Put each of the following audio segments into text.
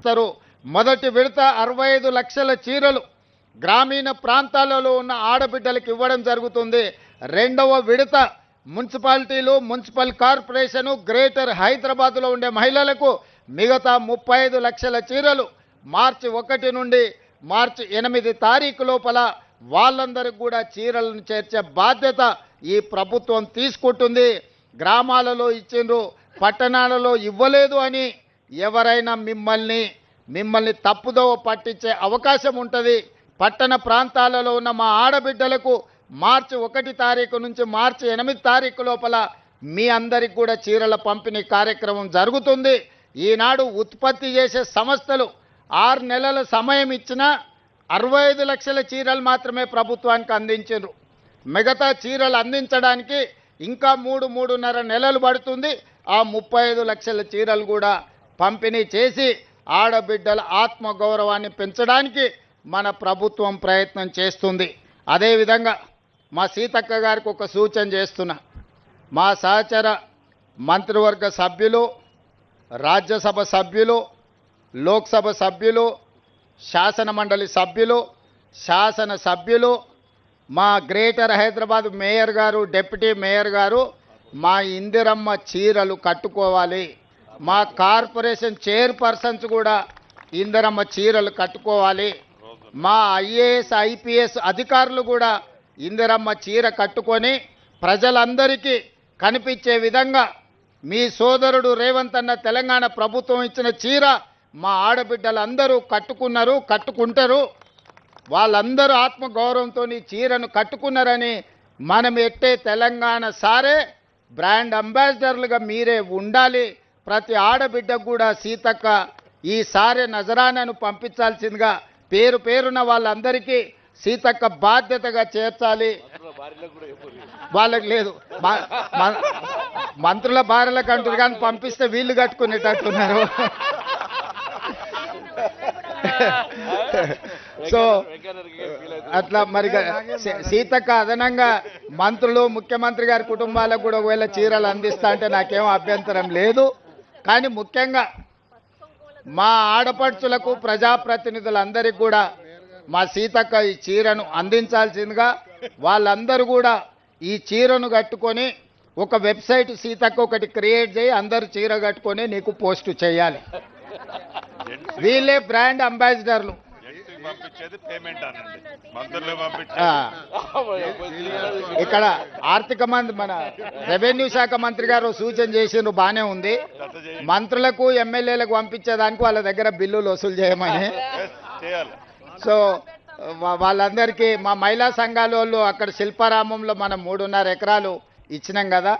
పంచుతారు. మొదటి విడత 65 లక్షల చీరలు గ్రామీణ ప్రాంతాలలో ఉన్న ఆడబిడ్డలకు ఇవ్వడం జరుగుతుంది. రెండవ విడత మున్సిపాలిటీలు, మున్సిపల్ కార్పొరేషను, గ్రేటర్ హైదరాబాద్లో ఉండే మహిళలకు మిగతా 35 లక్షల చీరలు మార్చి 1 నుండి మార్చి 8 తారీఖు లోపల వాళ్ళందరికీ కూడా చీరలను చేర్చే బాధ్యత ఈ ప్రభుత్వం తీసుకుంటుంది. గ్రామాలలో ఇచ్చిండ్రు, పట్టణాలలో ఇవ్వలేదు అని ఎవరైనా మిమ్మల్ని తప్పుదోవ పట్టించే అవకాశం ఉంటుంది. పట్టణ ప్రాంతాలలో ఉన్న మా ఆడబిడ్డలకు మార్చి 1 తారీఖు నుంచి మార్చి 8 తారీఖు లోపల మీ అందరికి కూడా చీరల పంపిణీ కార్యక్రమం జరుగుతుంది. ఈనాడు ఉత్పత్తి చేసే సంస్థలు 6 నెలల సమయం ఇచ్చినా 65 లక్షల చీరలు మాత్రమే ప్రభుత్వానికి అందించారు. మిగతా చీరలు అందించడానికి ఇంకా 3-3.5 నెలలు పడుతుంది. ఆ 35 లక్షల చీరలు కూడా పంపిణీ చేసి ఆడబిడ్డల ఆత్మగౌరవాన్ని పెంచడానికి మన ప్రభుత్వం ప్రయత్నం చేస్తుంది. అదేవిధంగా మా సీతక్క గారికి ఒక సూచన చేస్తున్నా. మా సహచర మంత్రివర్గ సభ్యులు, రాజ్యసభ సభ్యులు, లోక్సభ సభ్యులు, శాసనమండలి సభ్యులు, శాసనసభ్యులు, మా గ్రేటర్ హైదరాబాద్ మేయర్ గారు, డిప్యూటీ మేయర్ గారు మా ఇందిరమ్మ చీరలు కట్టుకోవాలి. మా కార్పొరేషన్ చైర్పర్సన్స్ కూడా ఇందిరమ్మ చీరలు కట్టుకోవాలి. మా ఐఏఎస్ ఐపీఎస్ అధికారులు కూడా ఇందిరమ్మ చీర కట్టుకొని ప్రజలందరికీ కనిపించే విధంగా మీ సోదరుడు రేవంత్ అన్న తెలంగాణ ప్రభుత్వం ఇచ్చిన చీర మా ఆడబిడ్డలందరూ కట్టుకున్నారు, కట్టుకుంటారు. వాళ్ళందరూ ఆత్మగౌరవంతో ఈ చీరను కట్టుకున్నారని మనం ఎట్టే తెలంగాణ సారే బ్రాండ్ అంబాసిడర్లుగా మీరే ఉండాలి. ప్రతి ఆడబిడ్డకు కూడా సీతక్క ఈ సారే నజరానాను పంపించాల్సిందిగా పేరు పేరున వాళ్ళందరికీ సీతక్క బాధ్యతగా చేర్చాలి. వాళ్ళకి లేదు, మంత్రుల భార్యలకు అంటారు కానీ పంపిస్తే వీళ్ళు కట్టుకునేటట్టున్నారు. సో అట్లా మరి సీతక్క అదనంగా మంత్రులు, ముఖ్యమంత్రి గారి కుటుంబాలకు కూడా ఒకవేళ చీరలు అందిస్తా అంటే నాకేం అభ్యంతరం లేదు. కానీ ముఖ్యంగా మా ఆడపడుచులకు, ప్రజాప్రతినిధులందరికీ కూడా మా సీతక్క ఈ చీరను అందించాల్సిందిగా, వాళ్ళందరూ కూడా ఈ చీరను కట్టుకొని ఒక వెబ్సైట్ సీతక్క ఒకటి క్రియేట్ చేయి, అందరూ చీర కట్టుకొని నీకు పోస్ట్ చేయాలి. వీళ్ళే బ్రాండ్ అంబాసిడర్లు. ఇక్కడ ఆర్థిక మంత్రి, మన రెవెన్యూ శాఖ మంత్రి గారు సూచన చేసిండ్రు, బాగానే ఉంది. మంత్రులకు, ఎమ్మెల్యేలకు పంపించేదానికి వాళ్ళ దగ్గర బిల్లులు వసూలు చేయమని. సో వాళ్ళందరికీ మా మహిళా సంఘాల వాళ్ళు అక్కడ శిల్పారామంలో మనం 3.5 ఎకరాలు ఇచ్చినాం కదా,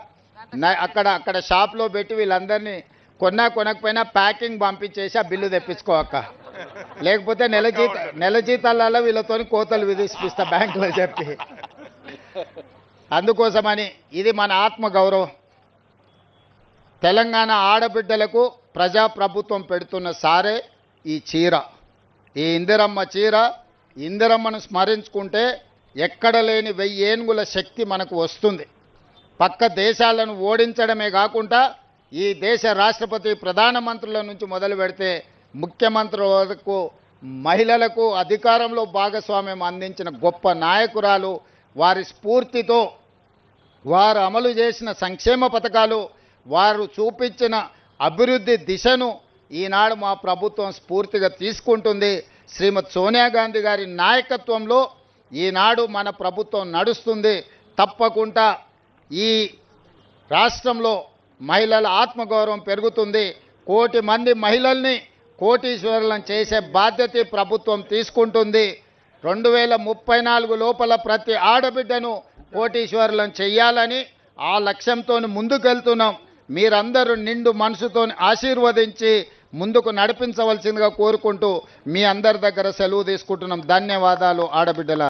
అక్కడ షాప్లో పెట్టి వీళ్ళందరినీ కొనకపోయినా ప్యాకింగ్ పంపించేసి ఆ బిల్లు తెప్పించుకోక, లేకపోతే నెల జీతాలలో వీళ్ళతో కోతలు విధిస్తా బ్యాంకులో చెప్పి. అందుకోసమని ఇది మన ఆత్మగౌరవం. తెలంగాణ ఆడబిడ్డలకు ప్రజాప్రభుత్వం పెడుతున్న సారే ఈ చీర, ఈ ఇందిరమ్మ చీర. ఇందిరమ్మను స్మరించుకుంటే ఎక్కడ లేని 1000 ఏనుగుల శక్తి మనకు వస్తుంది. పక్క దేశాలను ఓడించడమే కాకుండా ఈ దేశ రాష్ట్రపతి, ప్రధానమంత్రుల నుంచి మొదలు పెడితే ముఖ్యమంత్రుల వరకు మహిళలకు అధికారంలో భాగస్వామ్యం అందించిన గొప్ప నాయకురాలు. వారి స్ఫూర్తితో వారు అమలు చేసిన సంక్షేమ పథకాలు, వారు చూపించిన అభివృద్ధి దిశను ఈనాడు మా ప్రభుత్వం స్ఫూర్తిగా తీసుకుంటుంది. శ్రీమతి సోనియా గాంధీ గారి నాయకత్వంలో ఈనాడు మన ప్రభుత్వం నడుస్తుంది. తప్పకుండా ఈ రాష్ట్రంలో మహిళల ఆత్మగౌరవం పెరుగుతుంది. 1 కోటి మంది మహిళల్ని కోటీశ్వరులను చేసే బాధ్యత ప్రభుత్వం తీసుకుంటుంది. 2034 లోపల ప్రతి ఆడబిడ్డను కోటీశ్వరులను చెయ్యాలని ఆ లక్ష్యంతో ముందుకెళ్తున్నాం. మీరందరూ నిండు మనసుతో ఆశీర్వదించి ముందుకు నడిపించవలసిందిగా కోరుకుంటూ మీ అందరి దగ్గర సెలవు తీసుకుంటున్నాం. ధన్యవాదాలు ఆడబిడ్డల.